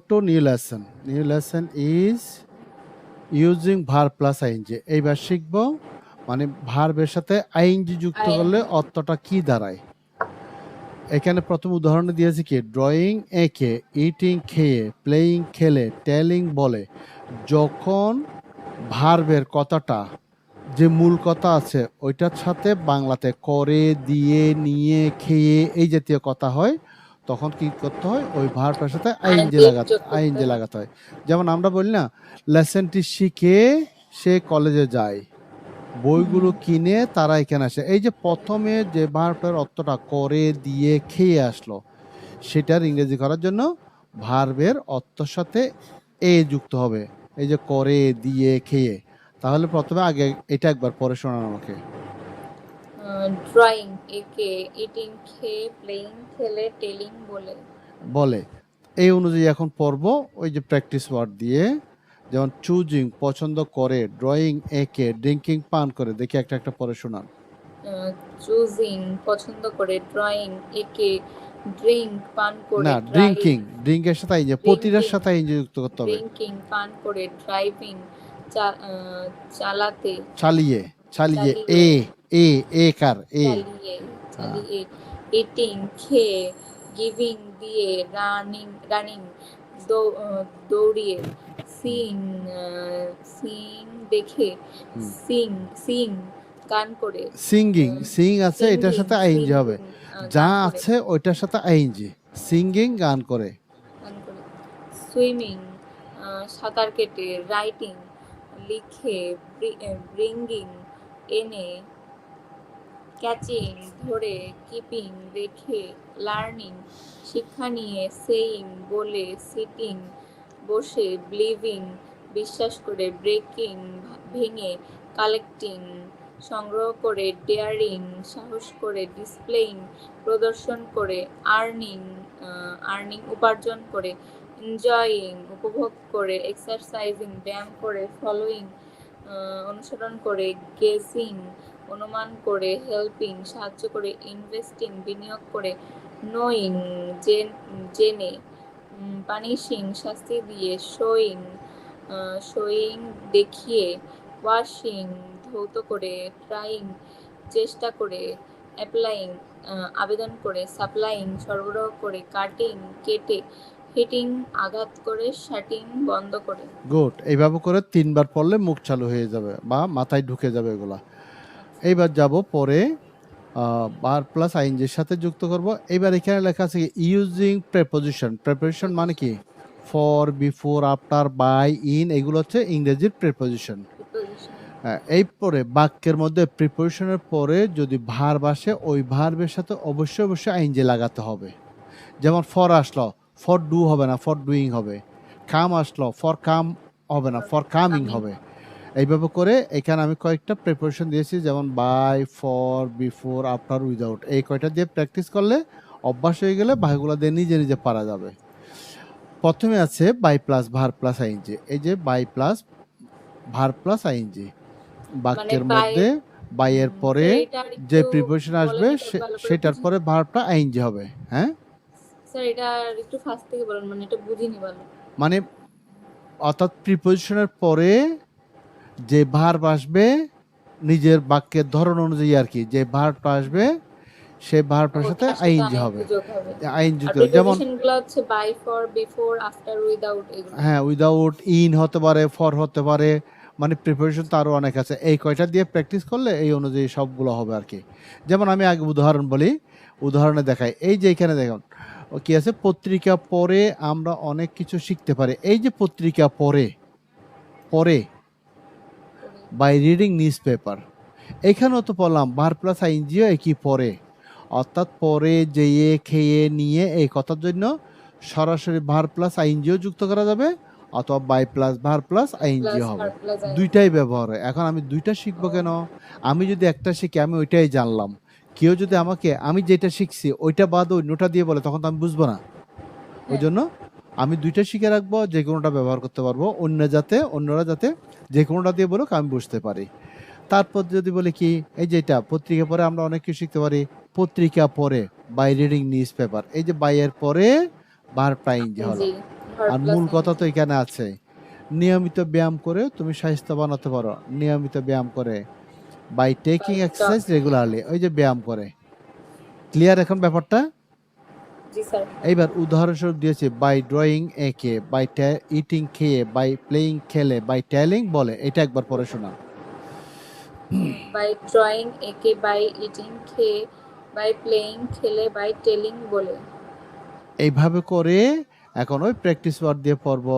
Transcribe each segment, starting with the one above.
to new lesson. New lesson is using verb plus ing. এইবার শিখব মানে ভার্বের সাথে আইএনজি যুক্ত করলে অর্থটা কি দাঁড়ায়। এখানে প্রথম উদাহরণ দিয়েছি কি ড্রয়িং এঁকে, ইটিং খেয়ে, প্লেয়িং খেলে, টেলিং বলে। যখন ভার্বের কথাটা যে মূল কথা আছে ওইটার সাথে বাংলাতে করে, দিয়ে, নিয়ে, খেয়ে এই জাতীয় কথা হয়, তখন কি করতে হয় ওই ভার্বের সাথে আইএনজি লাগাতে হয়। যেমন আমরা বলি না লেসনটি শিখে সে কলেজে যায়, বইগুলো কিনে তারা এখানে আসে। এই যে প্রথমে যে ভার্বের অর্থটা করে, দিয়ে, খেয়ে আসলো, সেটার ইংরেজি করার জন্য ভার্বের অর্থের সাথে এ যুক্ত হবে। এই যে করে, দিয়ে, খেয়ে। তাহলে প্রথমে আগে এটা একবার পড়ে শোনান আমাকে। ড্রয়িং এঁকে, ইটিং খেয়ে, প্লেইং খেলে, টেলিং বলে। এই অনুযায়ী এখন পড়ব ওই যে প্র্যাকটিস ওয়ার্ড দিয়ে। যেমন চুজিং পছন্দ করে, ড্রয়িং এঁকে, ড্রিঙ্কিং পান করে। দেখি একটা একটা পড়ে শোনান। চুজিং পছন্দ করে, ড্রয়িং এঁকে, ড্রিঙ্ক পান করে, না, ড্রিঙ্কের সাথে আইনজি, প্রতিটার সাথে আইনজি যুক্ত করতে হবে। ড্রিঙ্কিং পান করে, ড্রাইভিং চালাতে, চালিয়ে এ কার এ চালিয়ে, ইটিং খেয়ে, গিভিং দিয়ে, রানিং দৌড়িয়ে, সিং দেখে, সিং গান করে, সিং আছে এটার সাথে আইনজি হবে, যা আছে ওইটার সাথে আইনজি। সিঙ্গিং গান করে। সুইমিং সাঁতার কেটে, রাইটিং লিখে, ব্রিঙ্গিং এনে, ক্যাচিং ধরে, কিপিং রেখে, লার্নিং শিক্ষা নিয়ে, সেইং বলে, সিটিং বসে, বিলিভিং বিশ্বাস করে, ব্রেকিং ভেঙে, কালেক্টিং সংগ্রহ করে, ডেয়ারিং সাহস করে, ডিসপ্লেইং প্রদর্শন করে, আর্নিং উপার্জন করে, এনজয়িং উপভোগ করে, এক্সারসাইজিং ব্যায়াম করে, ফলোয়িং অনুসরণ করে, গেজিং অনুমান করে, হেল্পিং সাহায্য করে, ইনভেস্টিং বিনিয়োগ করে, নোয়িং জেনে, পানিশিং শাস্তি দিয়ে, শোয়িং দেখিয়ে, ওয়াশিং ধৌত করে, ট্রাইং চেষ্টা করে, অ্যাপ্লাইং আবেদন করে, সাপ্লাইং সরবরাহ করে, কাটিং কেটে, হিটিং আঘাত করে, শাটিং বন্ধ করে। গুড। এইভাবে করে 3 বার পড়লে মুখ চালু হয়ে যাবে বা মাথায় ঢুকে যাবে এগুলা। এইবার যাব পরে ভার্ব প্লাস আইএনজির সাথে যুক্ত করব। এবার এখানে লেখা আছে ইউজিং প্রেপোজিশন মানে কি for, before, after, by, in, এগুলো হচ্ছে ইংরেজির প্রেপোজিশন। এই পরে বাক্যের মধ্যে প্রিপোজিশনের পরে যদি ভার্ব আসে ওই ভার্বের সাথে অবশ্যই আইএনজি লাগাতে হবে। যেমন ফর আসলো, ফর ডু হবে না, ফর ডুইং হবে। কাম আসলো, ফর কাম হবে না, ফর কামিং হবে। এইভাবে করে এখানে আমি কয়েকটা প্রিপারেশন দিয়েছি, যেমন by, for, before, after, without. এই কয়টা দিয়ে প্র্যাকটিস করলে অভ্যাস হয়ে গেলে ভাইগুলো দিয়ে নিজে পারা যাবে। প্রথমে আছে by plus verb plus ING. এই যে by plus verb plus ING, বাক্যের মধ্যে বাই এর পরে যে প্রিপারেশন আসবে সেটার পরে ভার্বটা আইএনজি হবে। হ্যাঁ স্যার, এটা একটু ফাস্ট থেকে বলেন, মানে এটা বুঝিনি ভালো। মানে অর্থাৎ প্রিপোজিশনের পরে যে ভার্ব আসবে নিজের বাক্যের ধরন অনুযায়ী আর কি, যে ভার্বটা আসবে সেই ভার্বটার সাথে আইএনজি হবে। আইএনজি যেমন প্রিপোজিশনগুলো হচ্ছে by, for, before, after, without এগুলো। হ্যাঁ, উইদাউট, ইন হতে পারে, ফর হতে পারে, মানে প্রিপারেশন তো আরো অনেক আছে। এই কয়টা দিয়ে প্র্যাকটিস করলে এই অনুযায়ী সবগুলো হবে আর কি। যেমন আমি আগে উদাহরণ বলি, উদাহরণে দেখাই। এই যে এখানে দেখুন কি আছে, পত্রিকা পড়ে আমরা অনেক কিছু শিখতে পারি। এই যে পত্রিকা পড়ে বাই রিডিং নিউজ পেপার, এখানেও তো পড়লাম ভার্ব প্লাস আইএনজিও একই পড়ে, অর্থাৎ পরে, যেয়ে, খেয়ে, নিয়ে এই কথার জন্য সরাসরি ভার্ব প্লাস আইএনজিও যুক্ত করা যাবে অথবা বাই প্লাস ভার্ব প্লাস আইএনজিও হবে। দুইটাই ব্যবহার হয়। এখন আমি দুইটা শিখবো কেন? আমি যদি একটা শিখি আমি ওইটাই জানলাম, কেউ যদি আমাকে আমি যেটা শিখছি ওইটা বাদ অন্যটা দিয়ে বলে তখন তো আমি বুঝবো না। ওই জন্য আমি দুইটা শিখে রাখবো, যে কোনোটা ব্যবহার করতে পারবো, অন্যরা যাতে যে কোনোটা দিয়ে বলুক আমি বুঝতে পারি। তারপর যদি বলি কি এই যে এটা পত্রিকা পড়ে আমরা অনেক কিছু শিখতে পারি, পত্রিকা পড়ে বাই রিডিং নিউজ পেপার। এই যে বাই এর পরে ভার্বটা আইএনজি হলো। ভার্ব আর প্লাস মূল কথা তো আইএনজি। এখানে আছে। নিয়মিত ব্যায়াম করে তুমি স্বাস্থ্যবান হতে পারো। নিয়মিত ব্যায়াম করে by taking by exercise regularly, ওই যে ব্যায়াম করে। ক্লিয়ার এখন ব্যাপারটা? জি স্যার। এইবার উদাহরণস্বরূপ দিয়েছে বাই ড্রয়িং এঁকে, বাই ইটিং খেয়ে, বাই প্লেয়িং খেলে, বাই টেলিং বলে। এটা একবার পরে শোনান। বাই ড্রয়িং একে, বাই ইটিং খেয়ে, বাই প্লেইং খেলে, বাই টেলিং বলে। এইভাবে করে এখন ওই প্র্যাকটিস ওয়ার্ড দিয়ে পড়বো।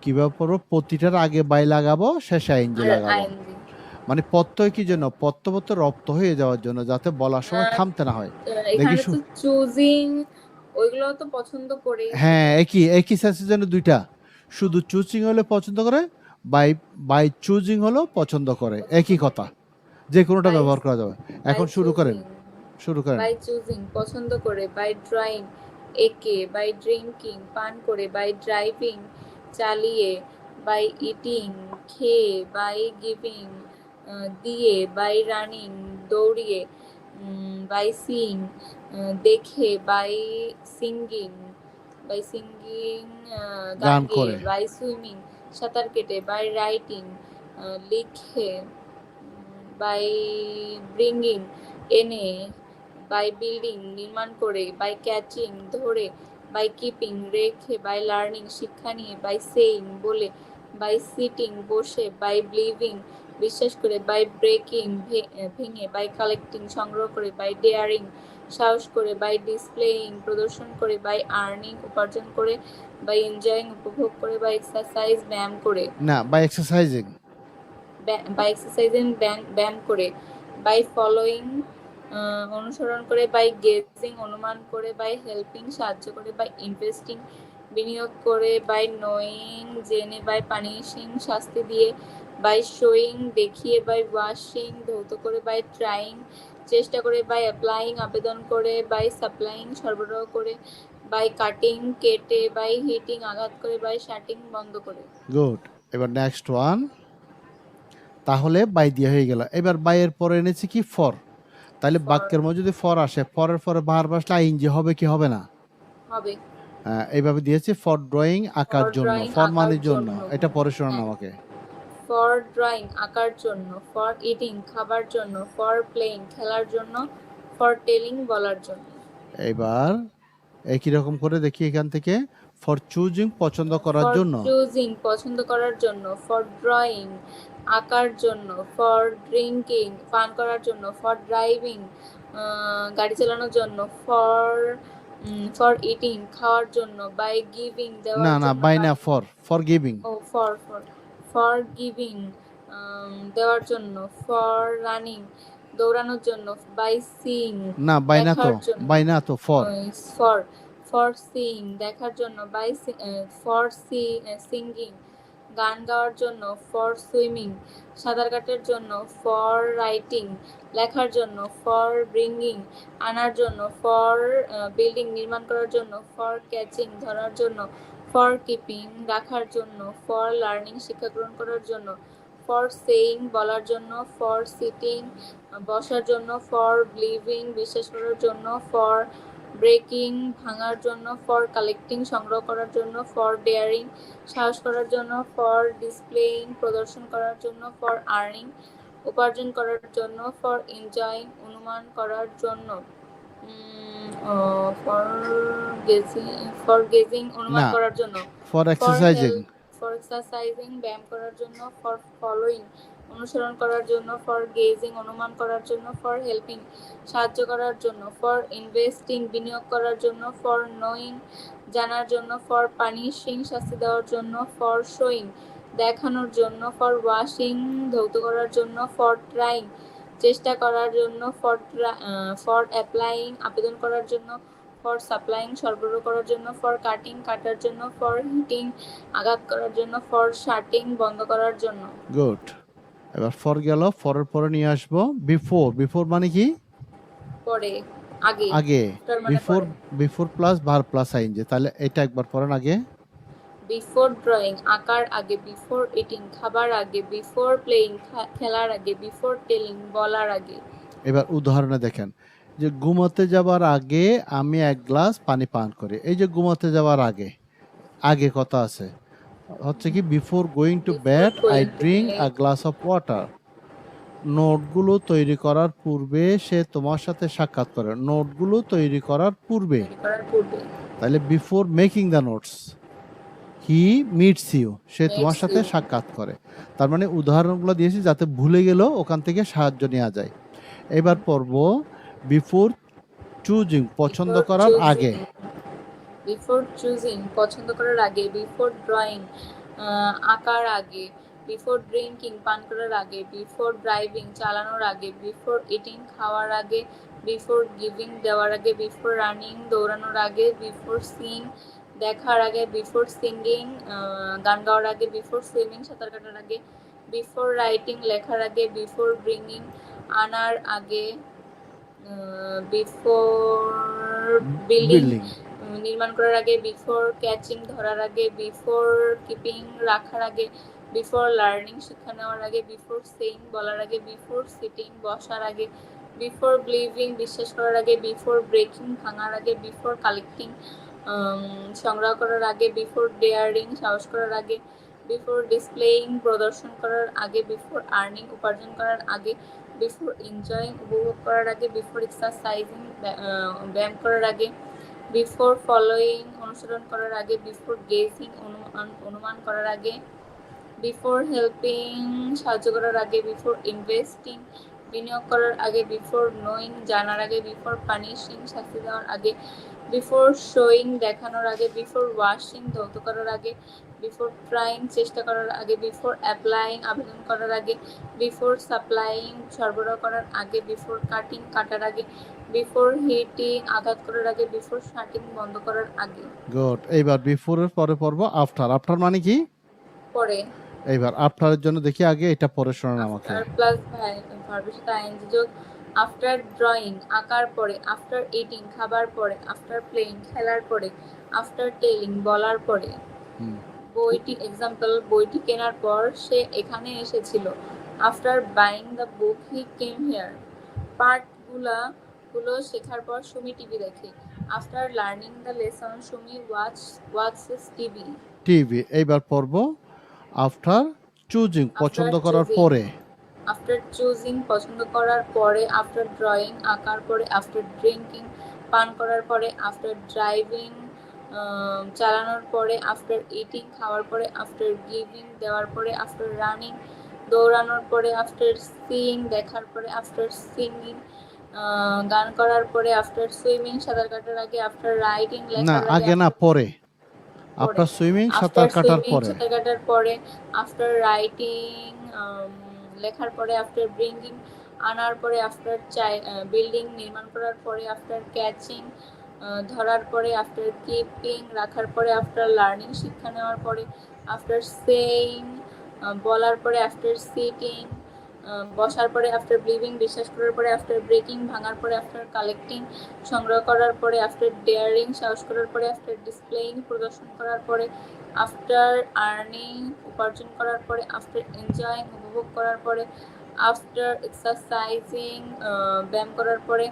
কিভাবে পড়বো? প্রতিটার আগে বাই লাগাবো, শেষে আইএনজি আর লাগাবো। আইএনজি। মানে প্রত্যয় কি জন্য? প্রত্যয় রপ্ত হয়ে যাওয়ার জন্য, যাতে বলার সময় থামতে না হয়। দেখি এখানে তো চুজিং ওইগুলো তো পছন্দ করে হ্যাঁ, সেটা। একই সেন্সের জন্য দুইটা। শুধু চুজিং হলে পছন্দ করে, বাই বাই চুজিং হলো পছন্দ করে, একই কথা। যে কোনোটা বাই ব্যবহার করা যাবে। বাই এখন শুরু করেন, চুজিং, শুরু করেন। বাই চুজিং পছন্দ করে, বাই ড্রাইং একে, বাই ড্রিঙ্কিং পান করে, বাই ড্রাইভিং চালিয়ে, বাই ইটিং খেয়ে, বাই গিভিং দিয়ে, বাই রানিং দৌড়িয়ে, বাই সিং দেখে, বাই সিঙ্গিং, গান গান গেয়ে, করে। বাই সুইমিং সাঁতার কেটে, বাই রাইটিং লিখে, বাই ব্রিঙ্গিং এনে, বাই বিল্ডিং নির্মাণ করে, বাই ক্যাচিং ধরে, বাই কিপিং রেখে, বাই লার্নিং শিক্ষা নিয়ে, বাই সেইং বলে, বাই সিটিং বসে, বাই বিলিভিং বিশ্বাস করে, বাই ব্রেকিং ভেঙে, বাই কালেক্টিং সংগ্রহ করে, বাই ডেয়ারিং সাহস করে, বাই ডিসপ্লেইং প্রদর্শন করে, বাই আর্নিং উপার্জন করে, বাই এনজয়িং উপভোগ করে, বাই এক্সারসাইজ ব্যায়াম করে, না, বাই এক্সারসাইজিং। বাই এক্সারসাইজিং ব্যায়াম করে, বাই ফলোয়িং অনুসরণ করে, বাই গেজিং অনুমান করে, বাই হেল্পিং সাহায্য করে, বাই ইনভেস্টিং বিনিয়োগ করে, বাই নোয়িং জেনে, বাই পানিশিং শাস্তি দিয়ে, বাই শোয়িং দেখিয়ে, বাই ওয়াশিং ধৌত করে, বাই ট্রাইং চেষ্টা করে, বাই অ্যাপ্লাইং আবেদন করে, বাই সাপ্লাইং সরবরাহ করে, বাই কাটিং কেটে, বাই হিটিং আঘাত করে, বাই শাটিং বন্ধ করে। গুড। এবার নেক্সট ওয়ান। তাহলে বাই দিয়ে হয়ে গেল। এবার বাই এর পরে এনেছি কি? ফর। তাহলে ফর বাক্যের মধ্যে যদি ফর আসে, ফরের পরে ভার্ব আসলে আইএনজি হবে কি হবে না? হবে। এইভাবে দিয়েছি ফর ড্রয়িং আঁকার ফর জন্য, ড্রয়িং ফর আঁকার মানে জন্য। জন্য। এটা পরে শোনান হ্যাঁ। আমাকে। ফর ড্রয়িং আঁকার জন্য, ফর ইটিং খাবার জন্য, ফর প্লেইং খেলার জন্য, ফর টেলিং বলার জন্য। এবার একই রকম করে দেখি এখান থেকে। ফর চুজিং পছন্দ করার ফর জন্য। চুজিং পছন্দ করার জন্য, ফর ড্রয়িং আঁকার জন্য, ফর ড্রিঙ্কিং পান করার জন্য, ফর ড্রাইভিং গাড়ি চালানোর জন্য, ফর ইটিং খাওয়ার জন্য, বাই গিভিং না দেওয়ার না, জন্য, বাই বাই না, ফর গিভিং। ফর গিভিং দেওয়ার জন্য, ফর রানিং দৌড়ানোর জন্য, বাই সিং না, বাই না তো, দেখার জন্য, বাই না তো, ফর। ফর ফর সিং দেখার জন্য, বাই ফর সিঙ্গিং গান গাওয়ার জন্য, ফর সুইমিং সাঁতার কাটার জন্য, ফর রাইটিং লেখার জন্য, ফর ব্রিঙ্গিং আনার জন্য, ফর বিল্ডিং নির্মাণ করার জন্য, ফর ক্যাচিং ধরার জন্য, ফর কিপিং রাখার জন্য, ফর লার্নিং শিক্ষা গ্রহণ করার জন্য, ফর সেইং বলার জন্য, ফর সিটিং বসার জন্য, ফর বিলিভিং বিশ্বাস করার জন্য, ফর ব্রেকিং ভাঙার জন্য, ফর কালেক্টিং সংগ্রহ করার জন্য, ফর ডেয়ারিং সাহস করার জন্য, ফর ডিসপ্লেইং প্রদর্শন করার জন্য, ফর আর্নিং উপার্জন করার জন্য, ফর এনজয়িং অনুমান করার জন্য, ফর গেজিং অনুমান না, করার জন্য, for for exercising. For exercising ব্যায়াম করার জন্য, ফর ফলোইং অনুসরণ করার জন্য, ফর গেজিং অনুমান করার জন্য, ফর হেল্পিং সাহায্য করার জন্য, ফর ইনভেস্টিং বিনিয়োগ করার জন্য, ফর নোয়িং জানার জন্য, ফর পানিশিং শাস্তি দেওয়ার জন্য, ফর শোয়িং দেখানোর জন্য, ফর ওয়াশিং ধৌত করার জন্য, ফর ট্রাইং চেষ্টা করার জন্য, ফর অ্যাপ্লাইং আবেদন করার জন্য, ফর সাপ্লাইং সরবরাহ করার জন্য, ফর কাটিং কাটার জন্য, ফর হিটিং আঘাত করার জন্য, ফর শাটিং বন্ধ করার জন্য। গুড। এবার ফর গেল, ফরের পরে নিয়ে আসবো বিফোর মানে কি? পরে আগে। আগে। তার মানে বিফোর, পরে। Before plus verb plus ING. তাহলে এটা একবার পড়েন আগে। বিফোর ড্রয়িং আঁকার আগে, বিফোর ইটিং খাবার আগে, বিফোর প্লেইং খেলার আগে, বিফোর টেলিং বলার আগে। এবার উদাহরণে দেখেন যে ঘুমাতে যাবার আগে আমি এক গ্লাস পানি পান করি। এই যে ঘুমাতে যাওয়ার আগে, আগে কথা আছে হচ্ছে কি before going to Before bed I going to drink a bed, glass of water. নোটগুলো তৈরি করার পূর্বে সে তোমার সাথে সাক্ষাৎ করে। নোটগুলো তৈরি করার পূর্বে, তৈরি করার পূর্বে, তাহলে before making the notes he meets you, সে তোমার meets সাথে you. সাক্ষাৎ করে। তার মানে উদাহরণগুলো দিয়েছি যাতে ভুলে গেলেও ওখান থেকে সাহায্য নেওয়া যায়। এবার পড়ব বিফোর চুজিং, পছন্দ Before করার আগে। choosing, বিফোর চুজিং পছন্দ করার আগে, বিফোর ড্রয়িং আঁকার আগে, বিফোর ড্রিঙ্কিং পান করার আগে, বিফোর ড্রাইভিং চালানোর আগে, বিফোর ইটিং খাওয়ার আগে, বিফোর গিভিং দেওয়ার আগে, বিফোর রানিং দৌড়ানোর আগে, বিফোর সিং দেখার আগে, বিফোর সিঙ্গিং গান গাওয়ার আগে, বিফোর সুইমিং সাঁতার কাটার আগে, বিফোর রাইটিং লেখার আগে, বিফোর ব্রিঙ্গিং আনার আগে, বিফোর বিল্ডিং বিল্ডিং, নির্মাণ করার আগে, বিফোর ক্যাচিং ধরার আগে, বিফোর কিপিং রাখার আগে, বিফোর লার্নিং শিক্ষা নেওয়ার আগে, বিফোর সেইং বলার আগে, বিফোর সিটিং বসার আগে, বিফোর বিলিভিং বিশ্বাস করার আগে, বিফোর ব্রেকিং ভাঙার আগে, বিফোর কালেক্টিং সংগ্রহ করার আগে, বিফোর ডেয়ারিং সাহস করার আগে, বিফোর ডিসপ্লেইং প্রদর্শন করার আগে, বিফোর আর্নিং উপার্জন করার আগে, বিফোর এনজয়িং উপভোগ করার আগে, বিফোর এক্সারসাইজিং ব্যায়াম করার আগে, বিফোর ফলোয়িং অনুসরণ করার আগে, বিফোর গেজিং অনুমান করার আগে, বিফোর হেল্পিং সাহায্য করার আগে, বিফোর ইনভেস্টিং বিনিয়োগ করার আগে, বিফোর নোয়িং জানার আগে, বিফোর পানিশিং শাস্তি দেওয়ার আগে, বিফোর শোয়িং দেখানোর আগে, বিফোর ওয়াশিং ধৌত করার আগে, বিফোর ট্রাইং চেষ্টা করার আগে, বিফোর অ্যাপ্লাইং আবেদন করার আগে, বিফোর সাপ্লাইং সরবরাহ করার আগে, বিফোর কাটিং কাটার আগে, বিফোর হিটিং আঘাত করার আগে, বিফোর শাটিং বন্ধ করার আগে। গুড। এইবার বিফোরের পরে পড়ব আফটার। আফটার মানে কি? পরে এইবার আফটারের জন্য দেখি আগে এটা পড়ে শোনান আমাকে। আফটার প্লাস ভার্বের সাথে আইএনজি যোগ, আফটার ড্রয়িং আঁকার পরে, আফটার ইটিং খাবার পরে, আফটার প্লেইং খেলার পরে, আফটার টেলিং বলার পরে। হুম, বইটি এক্সাম্পল, বইটি কেনার পর সে এখানে এসেছিল। After buying the book he came here. পাঠগুলো শেখার পর সুমি টিভি দেখে। After learning the lesson Sumi watches TV. TV. এইবার পড়ব আফটার চুজিং, পছন্দ After করার choosing, পরে। আফটার চুজিং পছন্দ করার পরে, আফটার ড্রয়িং আঁকার পরে, আফটার ড্রিঙ্কিং পান করার পরে, আফটার ড্রাইভিং চালানোর পরে, আফটার ইটিং খাওয়ার পরে, আফটার গিভিং দেওয়ার পরে, আফটার রানিং দৌড়ানোর পরে, আফটার সিইং দেখার পরে, আফটার সিঙ্গিং গান করার পরে, আফটার সুইমিং সাঁতার কাটার আগে, আফটার রাইডিং না, লেখার আগে, আগে না, পরে। আফটার সুইমিং, সাঁতার কাটার পরে। সাঁতার কাটার পরে, আফটার রাইটিং লেখার পরে, আফটার ব্রিঙ্গিং আনার পরে, আফটার বিল্ডিং নির্মাণ করার পরে, আফটার ক্যাচিং ধরার পরে, আফটার কিপিং রাখার পরে, আফটার লার্নিং শিক্ষা নেওয়ার পরে, আফটার সেইং বলার পরে, আফটার সিটিং বসার পরে, আফটার বিলিভিং বিশ্বাস করার পরে, আফটার ব্রেকিং ভাঙার পরে, আফটার কালেক্টিং সংগ্রহ করার পরে, আফটার ডেয়ারিং সাহস করার পরে, আফটার ডিসপ্লেইং প্রদর্শন করার পরে, আফটার আর্নিং উপার্জন করার পরে, আফটার এনজয়িং উপভোগ করার পরে, আফটার এক্সারসাইজিং ব্যায়াম করার পরে,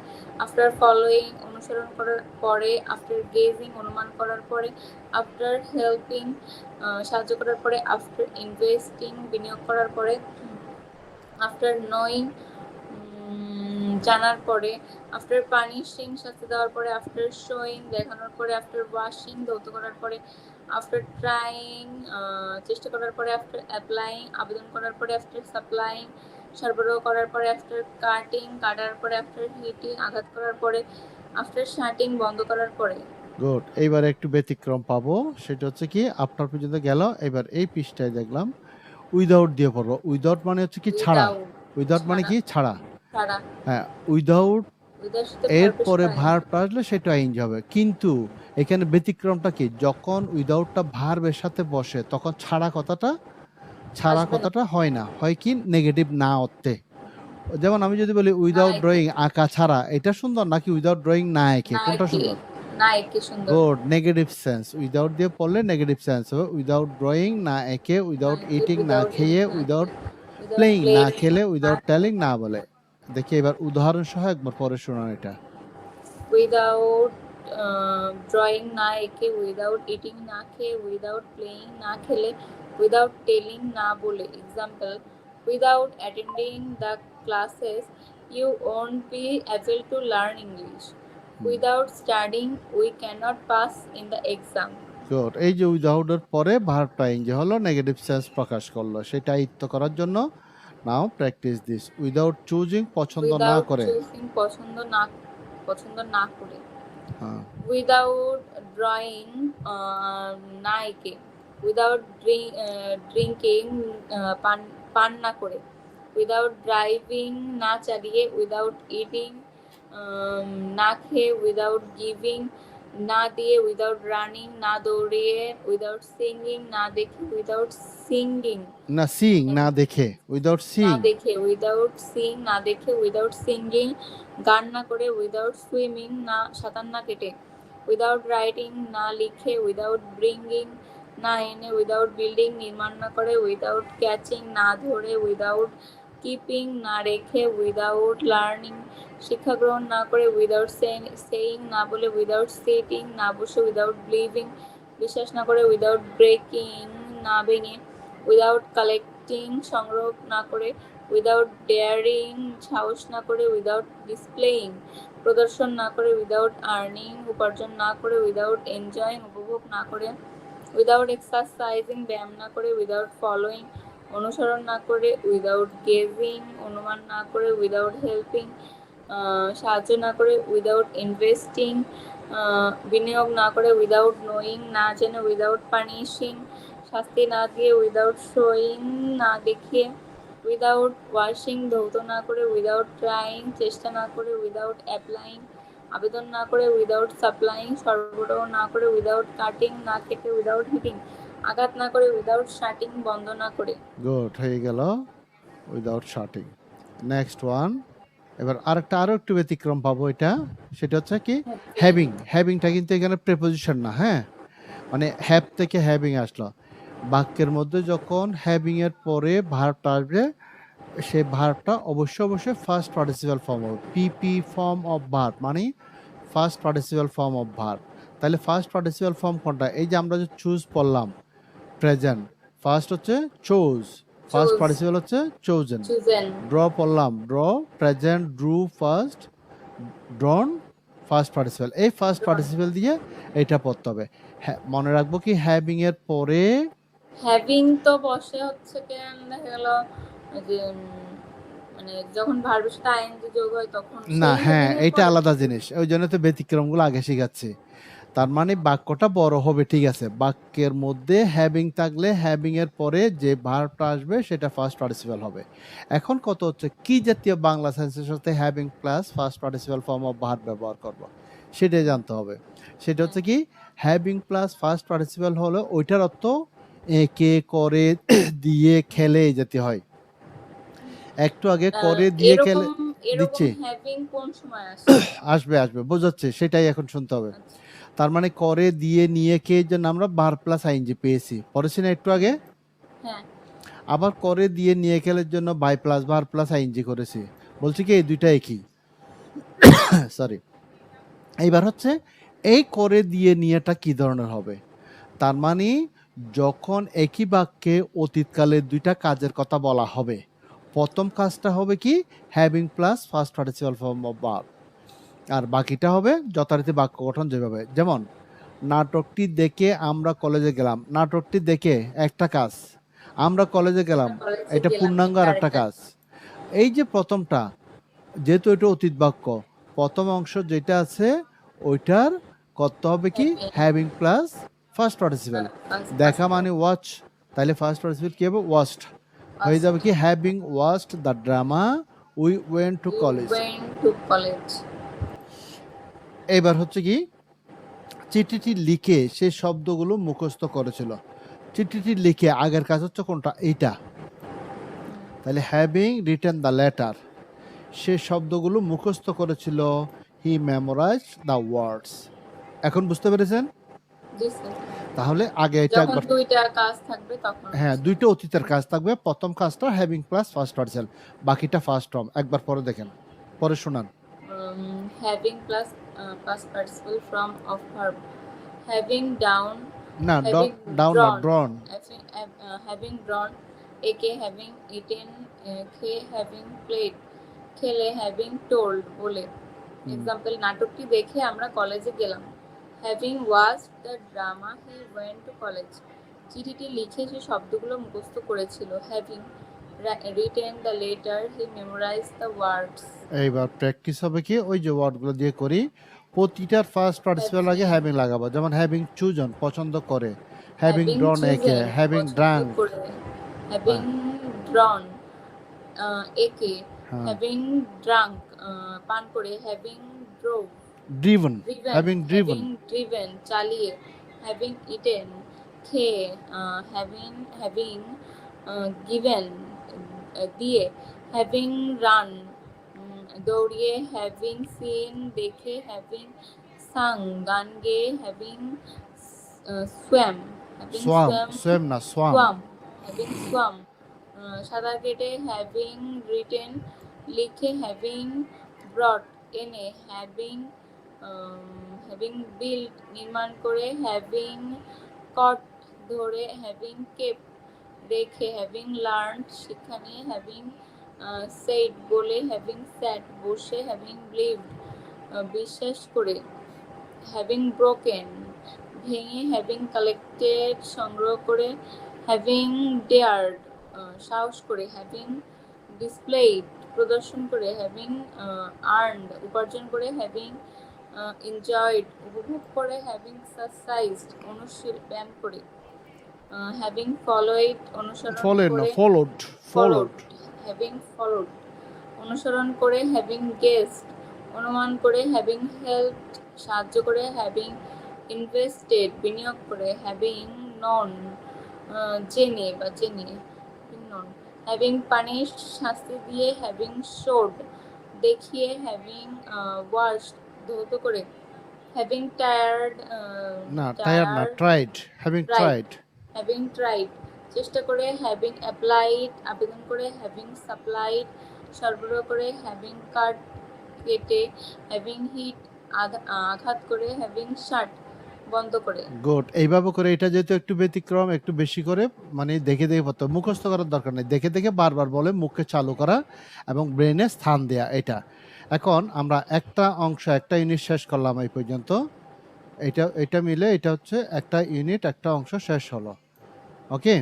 আফটার ফলোয়িং অনুসরণ করার পরে, আফটার গেজিং অনুমান করার পরে, আফটার হেল্পিং সাহায্য করার পরে, আফটার ইনভেস্টিং বিনিয়োগ করার পরে, আফটার নোয়িং জানার পরে, আফটার পানিশিং শাস্তি দেওয়ার পরে, আফটার শোয়িং দেখানোর পরে, আফটার ওয়াশিং ধৌত করার পরে, আফটার ট্রাইং চেষ্টা করার পরে, আফটার অ্যাপ্লাইং আবেদন করার পরে, আফটার সাপ্লাইং সরবরাহ করার পরে, আফটার কাটিং কাটার পরে, আফটার হিটিং আঘাত করার পরে, আফটার শাটিং বন্ধ করার পরে। গুড। এইবার একটু ব্যতিক্রম পাবো, সেটা হচ্ছে কি আফটার পর্যন্ত গেল। এবার এই পৃষ্ঠায় দেখলাম উইদাউট দিয়ে পড়বো। উইদাউট মানে হচ্ছে কি ছাড়া। উইদাউট মানে কি ছাড়া। ছাড়া, হ্যাঁ, উইদাউট এর পরে ভার্ব আসলে সেটা আইনজ হবে। কিন্তু এখানে ব্যতিক্রমটা কি, যখন উইদাউটটা ভার্বের সাথে বসে তখন ছাড়া কথাটা আসবে না। হয় না, হয় কি নেগেটিভ না অর্থে। যেমন আমি যদি বলি উইদাউট না ড্রয়িং, আঁকা ছাড়া, এটা সুন্দর নাকি উইদাউট ড্রয়িং না এঁকে, কোনটা একে, সুন্দর? না একে সুন্দর। Good, negative sense. উইদাউট দিয়ে পড়লে নেগেটিভ সেন্স হবে। উইদাউট ড্রয়িং না এঁকে, উইদাউট ইটিং না খেয়ে, উইদাউট প্লেইং না খেলে, উইদাউট টেলিং না বলে। দেখি এবার উদাহরণ সহ একবার পরে শোনান এটা। উইদাউট ড্রয়িং না এঁকে, উইদাউট ইটিং না খেয়ে, উইদাউট প্লেয়িং না খেলে, উইদাউট টেলিং না বলে। Example, without attending the classes you won't be able to learn English. Without studying we cannot pass in the exam. Good. এই যে উইদাউট এর পরে ভার্বটা যে হলো নেগেটিভ সেন্স প্রকাশ করলো, সেটা আয়ত্ত করার জন্য নাও প্র্যাকটিস দিস। উইদাউট চুজিং পছন্দ না উইদাউট করে, চুজিং পছন্দ না করে। হ্যাঁ উইদাউট ড্রয়িং না এঁকে, উইদাউট ড্রিঙ্কিং পান না করে, উইদাউট ড্রাইভিং না চালিয়ে, উইদাউট ইটিং না খেয়ে, উইদাউট গিভিং না দিয়ে, উইদাউট রানিং না দৌড়িয়ে, উইদাউট সিঙ্গিং না দেখে, উইদাউট সিঙ্গিং না সিং না দেখে, উইদাউট না সিং, দেখে, উইদাউট সিং না দেখে, উইদাউট সিঙ্গিং গান না করে, উইদাউট সুইমিং না সাঁতার না কেটে, উইদাউট রাইটিং না লিখে, উইদাউট ব্রিঙ্গিং না এনে, উইদাউট বিল্ডিং নির্মাণ না করে, উইদাউট ক্যাচিং না ধরে, উইদাউট কিপিং না রেখে, উইদাউট লার্নিং শিক্ষা গ্রহণ না করে, উইদাউট সেইং না বলে, উইদাউট সিটিং না বসে, উইদাউট বিলিভিং বিশ্বাস না করে, উইদাউট ব্রেকিং না ভেঙে, উইদাউট কালেক্টিং সংগ্রহ না করে, উইদাউট ডেয়ারিং সাহস না করে, উইদাউট ডিসপ্লেইং প্রদর্শন না করে, উইদাউট আর্নিং উপার্জন না করে, উইদাউট এনজয়িং উপভোগ না করে, উইদাউট এক্সারসাইজিং ব্যায়াম না করে, উইদাউট ফলোয়িং অনুসরণ না করে, উইদাউট গেজিং অনুমান না করে, উইদাউট হেল্পিং সাহায্য না করে, উইদাউট ইনভেস্টিং বিনিয়োগ না করে, উইদাউট নোয়িং না জেনে, উইদাউট পানিশিং শাস্তি না দিয়ে, উইদাউট শোয়িং না দেখিয়ে, উইদাউট ওয়াশিং ধৌত না করে, উইদাউট ট্রাইং চেষ্টা না করে, উইদাউট অ্যাপ্লাইং আবেদন না করে, উইদাউট সাপ্লাইং সরবরাহ না করে, উইদাউট কাটিং না কেটে, উইদাউট হিটিং আঘাত না করে, উইদাউট শাটিং বন্ধ না করে। গুড হয়ে গেল উইদাউট শার্টিং। নেক্সট ওয়ান, এবার আরো একটু ব্যতিক্রম পাবো এটা, সেটা হচ্ছে কি হ্যাভিং। হ্যাভিংটা কিন্তু এখানে প্রেপোজিশন না, হ্যাঁ, মানে হ্যাভ থেকে হ্যাভিং আসলো। বাক্যের মধ্যে যখন হ্যাভিং এর পরে ভার্বটা আসবে, সেই ভার্বটা অবশ্যই ফার্স্ট পার্টিসিপাল ফর্ম হবে, পিপি ফর্ম অফ ভার্ব, মানে first participle form of verb. তাহলে ফার্স্ট পার্টিসিপাল ফর্ম কোনটা? এই যে আমরা যে চুজ পড়লাম প্রেজেন্ট, ফার্স্ট হচ্ছে চোজ, ফার্স্ট Choose, পার্টিসিপাল হচ্ছে চোজেন। chosen, ড্র পড়লাম draw, present drew first, drawn first participle. এই ফার্স্ট Drawn. পার্টিসিপাল দিয়ে এটা পড়তে হবে। হ্যাঁ, মনে রাখবো কি হ্যাভিং এর পরে হ্যাভিং তো বসে হচ্ছে কেন দেখা গেল যে মানে যখন ভার্বের সাথে আইএনজি যোগ হয় তখন না, সেই হ্যাঁ having এর এটা পরে আলাদা জিনিস, ওই জন্য তো ব্যতিক্রমগুলো আগে শিখাচ্ছি। তার মানে বাক্যটা বড় হবে, ঠিক আছে, বাক্যের মধ্যে হ্যাভিং থাকলে হ্যাভিং এর পরে যে ভার্বটা আসবে সেটা ফার্স্ট পার্টিসিপাল হবে। এখন কত হচ্ছে কি জাতীয় বাংলা সেন্সের সাথে having plus first participle form of verb ব্যবহার করব, সেটাই জানতে হবে। সেটা হচ্ছে কি হ্যাভিং প্লাস ফার্স্ট পার্টিসিপাল হলো ওইটার অর্থ একে, করে, দিয়ে, খেলে এই জাতীয় হয়। একটু আগে করে দিয়ে খেলে এরকম দিচ্ছি, হ্যাভিং কোন সময় আসে? আসবে বোঝাচ্ছে, সেটাই এখন শুনতে হবে। আচ্ছা, তার মানে করে, দিয়ে, নিয়ে, কে জন্য আমরা ভার্ব প্লাস আইএনজি পেয়েছি, পড়েছি না একটু আগে। হ্যাঁ আবার করে, দিয়ে, নিয়ে, খেলের জন্য by plus verb plus ING করেছি, বলছি কি এই দুইটা একই। সরি, এইবার হচ্ছে এই করে, দিয়ে, নিয়েটা কি ধরনের হবে? তার মানে যখন একই বাক্যে অতীতকালের দুইটা কাজের কথা বলা হবে, প্রথম কাজটা হবে কি having plus first participle form of verb, আর বাকিটা হবে যথারীতি বাক্য গঠন যেভাবে। যেমন নাটকটি দেখে আমরা কলেজে গেলাম, নাটকটি দেখে একটা কাজ, আমরা কলেজে গেলাম কলেজে এটা গেলাম পূর্ণাঙ্গ এটা আর একটা আরেকটা কাজ। এই যে প্রথমটা, যেহেতু এটা অতীত বাক্য, প্রথম অংশ যেটা আছে ওইটার করতে হবে কি হ্যাভিং প্লাস ফার্স্ট পার্টিসিপাল। দেখা মানে ওয়াচ, তাহলে ফার্স্ট পার্টিসিপাল কি হবে? ওয়াচড হয়ে যাবে কি having watched the drama we went to college. College. এবার হচ্ছে কি চিঠিটি লিখে সে শব্দগুলো মুখস্থ করেছিল, চিঠিটি লিখে আগের কাজ হচ্ছে কোনটা? এইটা। তাহলে হ্যাভিং রিটেন দ্য লেটার, সে শব্দগুলো মুখস্থ করেছিল, হি মেমোরাইজ দ্য ওয়ার্ডস। এখন বুঝতে পেরেছেন? জি স্যার। তাহলে আগে এটা যখন একবার, দুইটা কাজ থাকবে তখন হ্যাঁ দুইটা অতীতের কাজ থাকবে, প্রথম কাজটা হ্যাভিং প্লাস ফার্স্ট পার্টিসিপাল, বাকিটা ফার্স্ট ফর্ম। একবার পরে দেখেন, পরে শোনান। Having plus past participle from of verb. Having down, না having ডাউন না drawn, ড্রন having drawn, aka having eaten, খে having played, খেলে having told বলে। এক্সাম্পল, নাটকটি দেখে আমরা কলেজে গেলাম। Having watched the drama he went to college. চিঠিটি লিখে সে শব্দগুলো মুখস্থ করেছিল। Having written the letter he memorize the words. এইবার প্র্যাকটিস হবে কি ওই যে ওয়ার্ডগুলো দিয়ে করি প্রতিটার ফার্স্ট পার্টিসিপেল আগে হ্যাভিং লাগাবো যেমন হ্যাভিং চুজন পছন্দ করে হ্যাভিং ড্রন একে হ্যাভিং ড্রাঙ্ক হ্যাভিং ড্রন একে হ্যাঁ হ্যাভিং ড্রাঙ্ক পান করে। Having drove driven having driven driven চালিয়ে। হ্যাভিং ইটেন খেয়ে। হ্যাভিং গিভেন দিয়ে। হ্যাভিং রান দৌড়িয়ে। হ্যাভিং সিন দেখে। হ্যাভিং সাং গান গেয়ে। হ্যাভিং সোয়াম সোয়াম না সোয়াম হ্যাভিং সোয়াম সাঁতার কেটে। হ্যাভিং রিটেন লিখে। হ্যাভিং ব্রট এনে। হ্যাভিং বিল্ড নির্মাণ করে। হ্যাভিং কট ধরে। হ্যাভিং কেপ রেখে। হ্যাভিং লার্ন শিক্ষা নিয়ে। হ্যাভিং সেড বলে। হ্যাভিং স্যাট বসে। হ্যাভিং বিলিভড বিশ্বাস করে। হ্যাভিং ব্রোকেন ভেঙে। হ্যাভিং কালেক্টেড সংগ্রহ করে। হ্যাভিং ডেয়ার্ড সাহস করে। হ্যাভিং ডিসপ্লেড প্রদর্শন করে। হ্যাভিং আর্নড উপার্জন করে। হ্যাভিং এনজয়েড উপভোগ করে। হ্যাভিং এক্সারসাইজড ব্যায়াম করে। হ্যাভিং ফলোইড অনুসরণ করে। ফলোড হ্যাভিং ফলোড অনুসরণ করে। হ্যাভিং গেসড অনুমান করে। হ্যাভিং হেল্পড সাহায্য করে। হ্যাভিং ইনভেস্টেড বিনিয়োগ করে। হ্যাভিং নন জেনে বা জেনে। নন হ্যাভিং পানিশড শাস্তি দিয়ে। হ্যাভিং শোড দেখিয়ে। হ্যাভিং ওয়াশড ধৌত করে। Having tired tried having tried চেষ্টা করে। হ্যাভিং অ্যাপ্লাইড আবেদন করে। হ্যাভিং সাপ্লাইড সরবরাহ করে। হ্যাভিং কাট কেটে। হ্যাভিং হিট আঘাত করে। হ্যাভিং শাট বন্ধ করে। গুড এইভাবে করে এটা যেহেতু একটু ব্যতিক্রম একটু বেশি করে মানে দেখে পড়তে মুখস্থ করার দরকার নেই দেখে বারবার বলে মুখকে চালু করা এবং ব্রেনে স্থান দেয়া এটা এখন আমরা একটা অংশ একটা ইউনিট শেষ করলাম এই পর্যন্ত এটা মিলে এটা হচ্ছে একটা ইউনিট একটা অংশ শেষ হলো ওকে